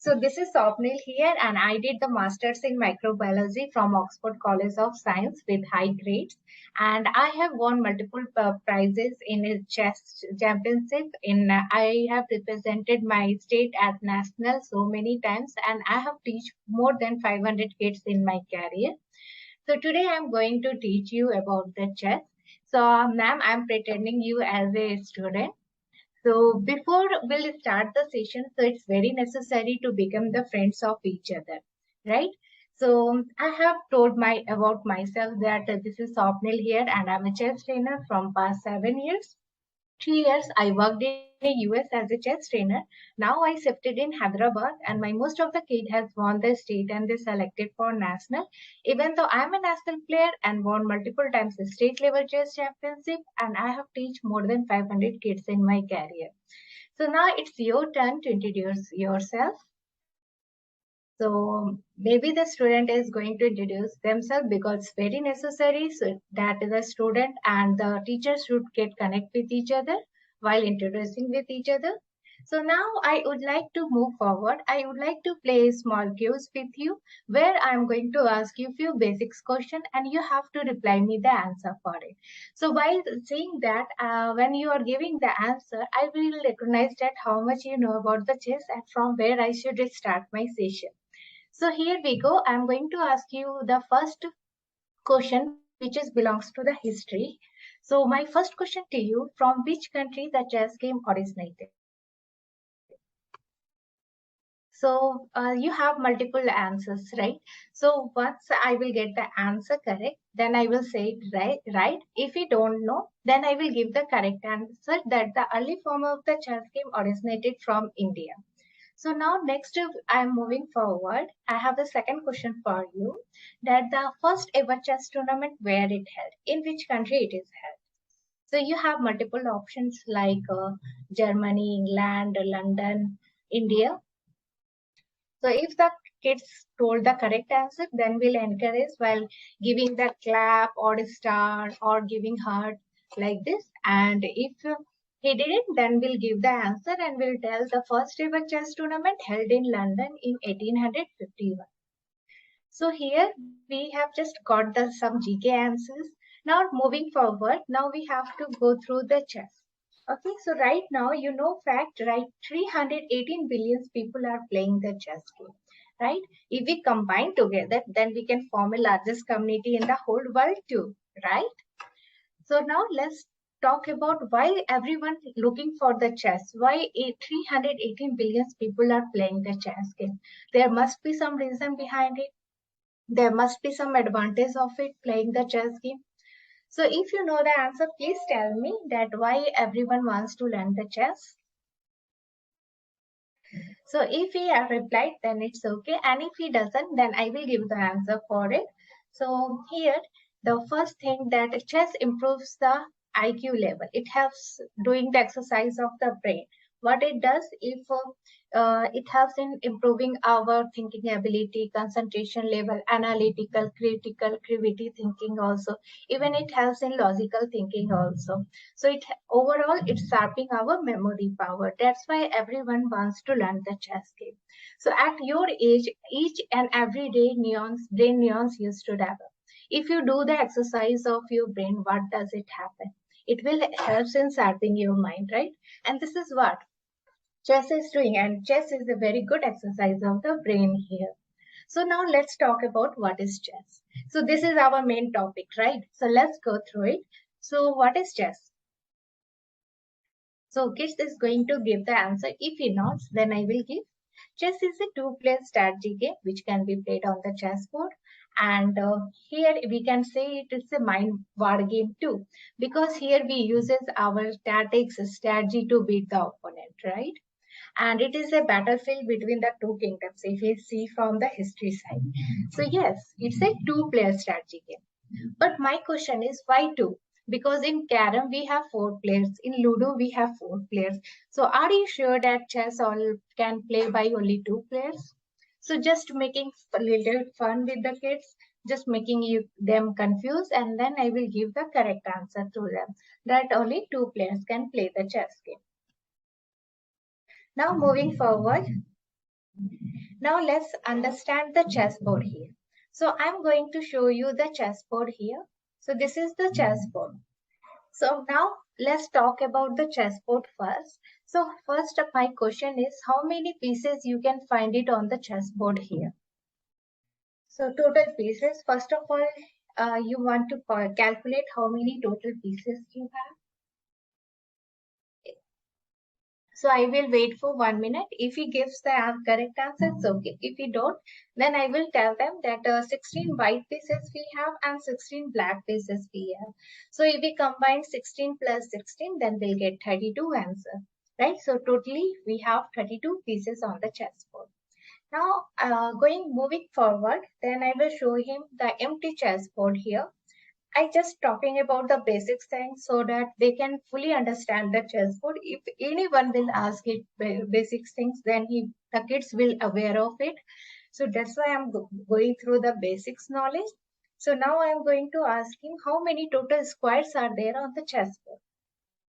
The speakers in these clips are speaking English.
So this is Swapnil here, and I did the Masters in Microbiology from Oxford College of Science with high grades. And I have won multiple prizes in a chess championship. I have represented my state at national so many times, and I have taught more than 500 kids in my career. So today I'm going to teach you about the chess. So ma'am, I'm pretending you as a student. So before we'll start the session, so it's very necessary to become the friends of each other, right? So I have told about myself that this is Swapnil here, and I'm a chess trainer from past 7 years. 3 years I worked in the US as a chess trainer. Now I shifted in Hyderabad, and my most of the kid has won the state and they selected for national. Even though I'm a national player and won multiple times the state level chess championship, and I have taught more than 500 kids in my career. So now it's your turn to introduce yourself. So maybe the student is going to introduce themselves because it's very necessary so that the student and the teacher should get connect with each other while introducing with each other. So now I would like to move forward. I would like to play small cues with you where I'm going to ask you few basics question and you have to reply me the answer for it. So while saying that, when you are giving the answer, I will recognize that how much you know about the chess and from where I should start my session. So here we go. I'm going to ask you the first question, which belongs to the history. So my first question to you: from which country the chess game originated? So you have multiple answers, right? So once I will get the answer correct, then I will say it right. If you don't know, then I will give the correct answer that the early form of the chess game originated from India. So now next I'm moving forward. I have the second question for you that the first ever chess tournament where it held, in which country it is held. So you have multiple options like Germany, England, London, India. So if the kids told the correct answer, then we'll encourage while giving the clap or star or giving heart like this. And if he didn't, then we'll give the answer and we'll tell the first ever chess tournament held in London in 1851. So here we have just got some GK answers. Now moving forward, now we have to go through the chess. Okay, so right now, you know fact, right? 318 billion people are playing the chess game, right? If we combine together, then we can form a largest community in the whole world too, right? So now let's talk about why everyone looking for the chess. Why 318 billion people are playing the chess game? There must be some reason behind it. There must be some advantage of it playing the chess game. So if you know the answer, please tell me that why everyone wants to learn the chess. So if he replied, then it's okay. And if he doesn't, then I will give the answer for it. So here, the first thing that chess improves the IQ level. It helps doing the exercise of the brain. What it does, if it helps in improving our thinking ability, concentration level, analytical, critical, creativity thinking also. Even it helps in logical thinking also. So it overall it's sharpening our memory power. That's why everyone wants to learn the chess game. So at your age, each and every day brain neurons used to develop. If you do the exercise of your brain, what does it happen? It will help in sharpening your mind, right? And this is what chess is doing, and chess is a very good exercise of the brain here. So now let's talk about what is chess. So this is our main topic, right? So let's go through it. So what is chess? So Kids is going to give the answer. If he nods, then I will give. Chess is a two-player strategy game which can be played on the chessboard. And here we can say it is a mind war game too, because here we uses our tactics strategy to beat the opponent, right? And it is a battlefield between the two kingdoms if we see from the history side. So yes, it's a two-player strategy game. But my question is why two? Because in Carom we have 4 players, in Ludo we have 4 players. So are you sure that chess all can play by only 2 players? So just making a little fun with the kids, just making them confused, and then I will give the correct answer to them that only 2 players can play the chess game. Now moving forward, Now let's understand the chessboard here. So I'm going to show you the chessboard here. So this is the chessboard. So now let's talk about the chessboard first. So first my question is how many pieces you can find it on the chessboard here. So total pieces, first of all, you want to calculate how many total pieces you have. So I will wait for 1 minute. If he gives the correct answer, it's okay. If he don't, then I will tell them that 16 white pieces we have and 16 black pieces we have. So if we combine 16 plus 16, then we'll get 32 answer, right? So totally we have 32 pieces on the chessboard. Now moving forward, then I will show him the empty chessboard here. I just talking about the basic things so that they can fully understand the chessboard. If anyone will ask it basic things, then the kids will aware of it. So that's why I'm going through the basics knowledge. So now I'm going to ask him how many total squares are there on the chessboard.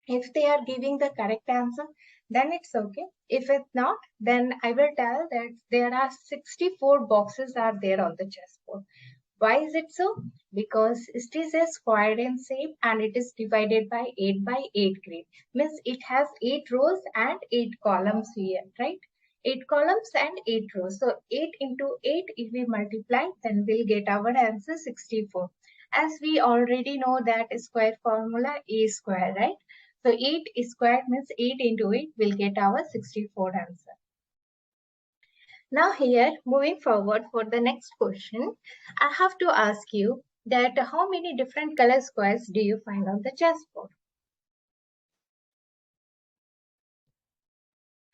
If they are giving the correct answer, then it's okay. If it's not, then I will tell that there are 64 boxes are there on the chessboard. Why is it so? Because it is a square in shape and it is divided by 8 by 8 grid. Means it has 8 rows and 8 columns here, right? 8 columns and 8 rows. So 8 into 8, if we multiply, then we'll get our answer 64. As we already know that square formula is square, right? So 8 square means 8 into 8 will get our 64 answer. Now here, moving forward for the next question, I have to ask you that how many different color squares do you find on the chessboard?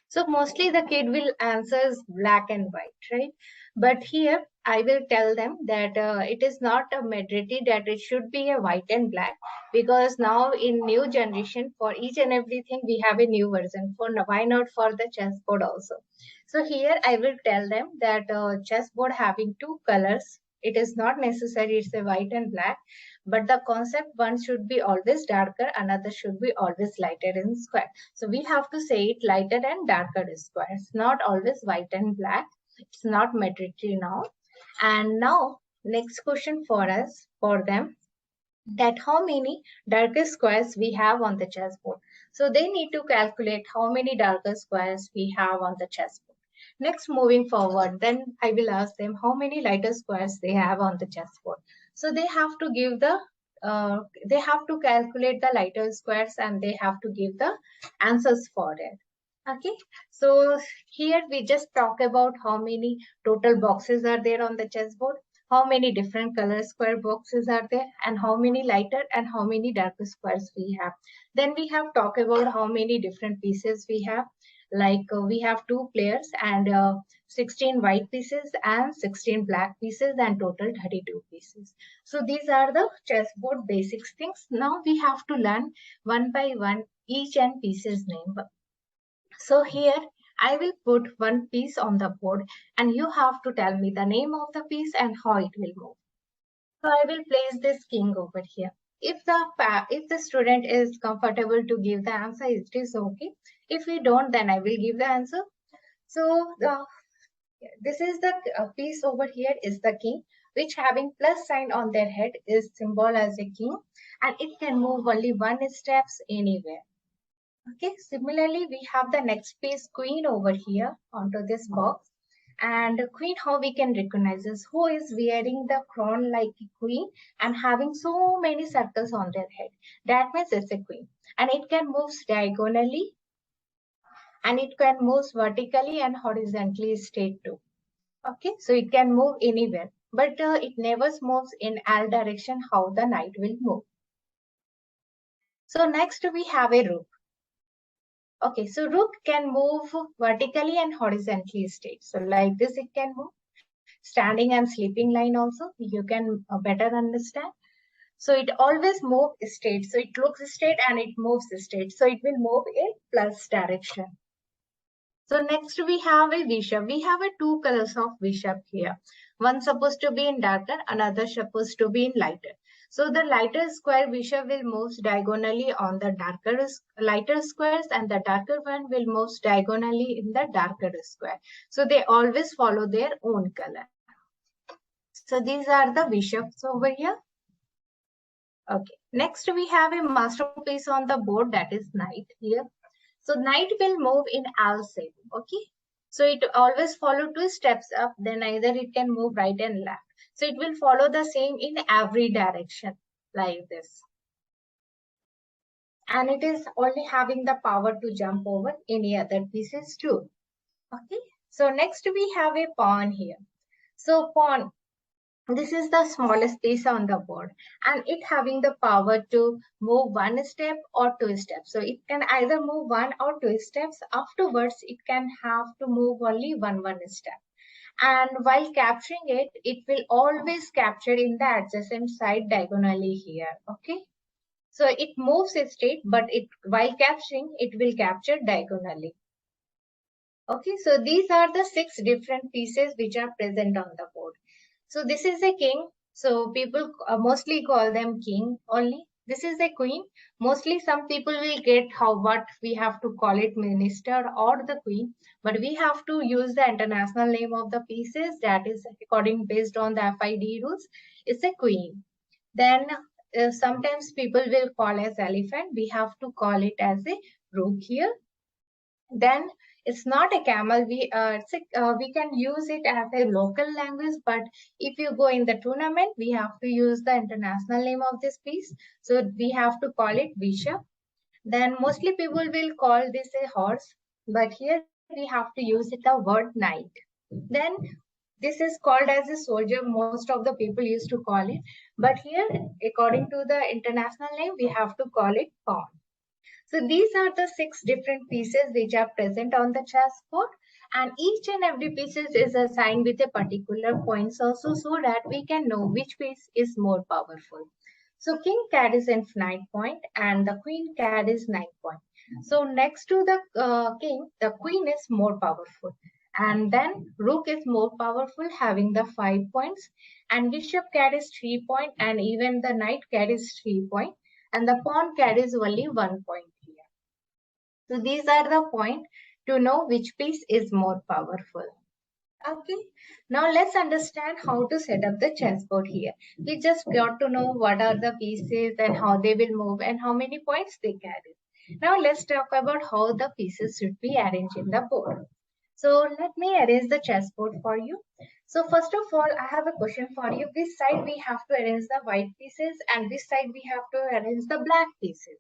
So mostly the kid will answer black and white, right? But here I will tell them that it is not a majority that it should be a white and black, because now in new generation for each and everything we have a new version. For why not for the chessboard also? So here I will tell them that chessboard having two colors. It is not necessary it's a white and black, but the concept one should be always darker, another should be always lighter in square. So we have to say it lighter and darker squares, not always white and black. It's not mandatory now. And now next question for us, for them, that how many darker squares we have on the chessboard. So they need to calculate how many darker squares we have on the chessboard. Next, moving forward, then I will ask them how many lighter squares they have on the chessboard. So they have to give the they have to calculate the lighter squares and they have to give the answers for it. Okay, so here we just talk about how many total boxes are there on the chessboard, how many different color square boxes are there, and how many lighter and how many darker squares we have. Then we have talked about how many different pieces we have. Like we have two players and 16 white pieces and 16 black pieces and total 32 pieces. So these are the chessboard basics things. Now we have to learn one by one each and pieces name. So here I will put one piece on the board and you have to tell me the name of the piece and how it will move. So I will place this king over here. If the student is comfortable to give the answer, it is okay. If we don't, then I will give the answer. So this is the piece over here is the king, which having plus sign on their head is symbol as a king, and it can move only one steps anywhere. Okay, similarly, we have the next piece queen over here onto this box. And queen, how we can recognize is who is wearing the crown like a queen and having so many circles on their head. That means it's a queen. And it can move diagonally and it can move vertically and horizontally straight too. Okay, so it can move anywhere, but it never moves in all direction how the knight will move. So next we have a rook. Okay, so rook can move vertically and horizontally straight. So like this it can move. Standing and sleeping line also, you can better understand. So it always moves straight. So it looks straight and it moves straight. So it will move in plus direction. So next we have a bishop. We have a two colors of bishop here. One supposed to be in darker, another supposed to be in lighter. So the lighter square bishop will move diagonally on the lighter squares, and the darker one will move diagonally in the darker square. So they always follow their own color. So these are the bishops over here. Okay. Next we have a masterpiece on the board, that is knight here. So knight will move in L shape. Okay. So it always follow 2 steps up, then either it can move right and left. So it will follow the same in every direction like this. And it is only having the power to jump over any other pieces too. Okay. So next we have a pawn here. So pawn, this is the smallest piece on the board, and it having the power to move 1 step or 2 steps. So it can either move 1 or 2 steps. Afterwards, it can have to move only one step. And while capturing it, it will always capture in the adjacent side diagonally here. Okay. So it moves straight, but while capturing, it will capture diagonally. Okay. So these are the 6 different pieces which are present on the board. So this is a king. So people mostly call them king only. This is a queen. Mostly some people will get what we have to call it, minister or the queen. But we have to use the international name of the pieces, that is according based on the FID rules. It's a queen. Then sometimes people will call as elephant. We have to call it as a rook here. Then it's not a camel. We can use it as a local language, but if you go in the tournament, we have to use the international name of this piece. So we have to call it bishop. Then mostly people will call this a horse, but here we have to use it the word knight. Then this is called as a soldier. Most of the people used to call it, but here according to the international name, we have to call it pawn. So these are the 6 different pieces which are present on the chessboard, and each and every piece is assigned with a particular points also, so that we can know which piece is more powerful. So king carries infinite point and the queen carries 9 point. So next to the king, the queen is more powerful. And then rook is more powerful, having the 5 points, and bishop carries 3 point, and even the knight carries 3 point, and the pawn carries only 1 point. So these are the points to know which piece is more powerful. Okay, now let's understand how to set up the chessboard here. We just got to know what are the pieces and how they will move and how many points they carry. Now let's talk about how the pieces should be arranged in the board. So let me arrange the chessboard for you. So first of all, I have a question for you. This side we have to arrange the white pieces, and this side we have to arrange the black pieces.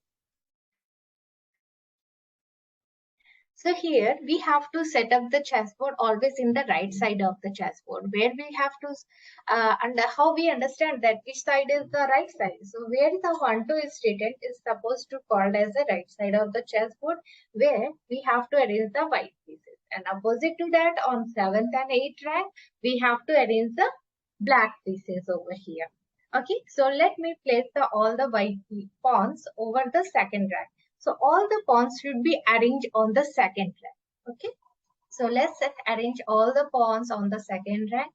So here we have to set up the chessboard always in the right side of the chessboard, where we have to, and how we understand that which side is the right side. So where the 1, 2 is written is supposed to called as the right side of the chessboard, where we have to arrange the white pieces. And opposite to that, on 7th and 8th rank, we have to arrange the black pieces over here. Okay, so let me place all the white pawns over the second rank. So all the pawns should be arranged on the second rank. Okay. So let's arrange all the pawns on the second rank.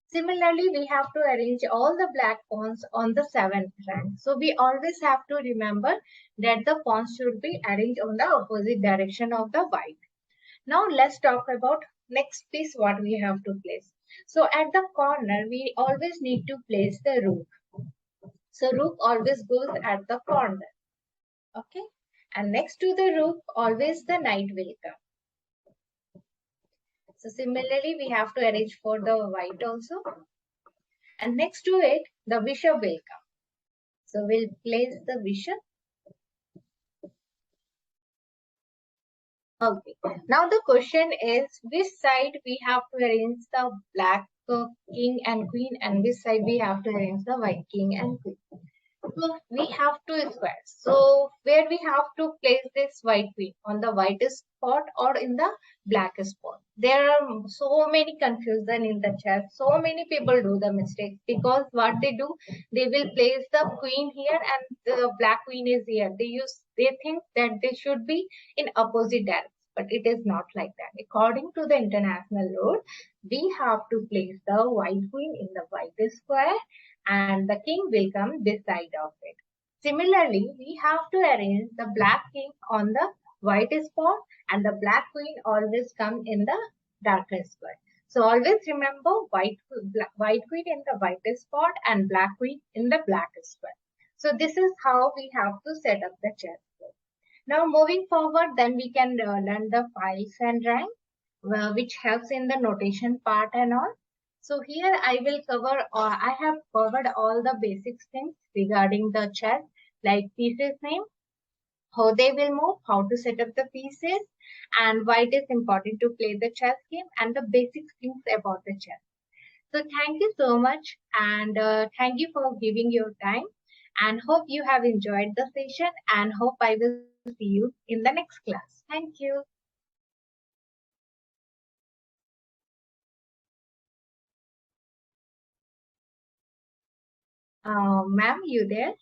Similarly, we have to arrange all the black pawns on the 7th rank. So we always have to remember that the pawns should be arranged on the opposite direction of the white. Now let's talk about next piece what we have to place. So at the corner, we always need to place the rook. So rook always goes at the corner. Okay. And next to the rook, always the knight will come. So similarly, we have to arrange for the white also. And next to it, the bishop will come. So we'll place the bishop. Okay. Now the question is, which side we have to arrange the black king and queen, and which side we have to arrange the white king and queen. So we have 2 squares. So where we have to place this white queen, on the whitest spot or in the blackest spot. There are so many confusion in the chat. So many people do the mistake, because what they do, they will place the queen here and the black queen is here. They think that they should be in opposite direction, but it is not like that. According to the international rule, we have to place the white queen in the white square and the king will come this side of it. Similarly, we have to arrange the black king on the white spot, and the black queen always come in the darker spot. So always remember white queen in the white spot and black queen in the black spot. So this is how we have to set up the chessboard. Now moving forward, then we can learn the files and rank, which helps in the notation part and all. So here I will cover, I have covered all the basic things regarding the chess, like pieces name, how they will move, how to set up the pieces, and why it is important to play the chess game, and the basic things about the chess. So thank you so much, and thank you for giving your time, and hope you have enjoyed the session, and hope I will see you in the next class. Thank you. Ma'am, you there?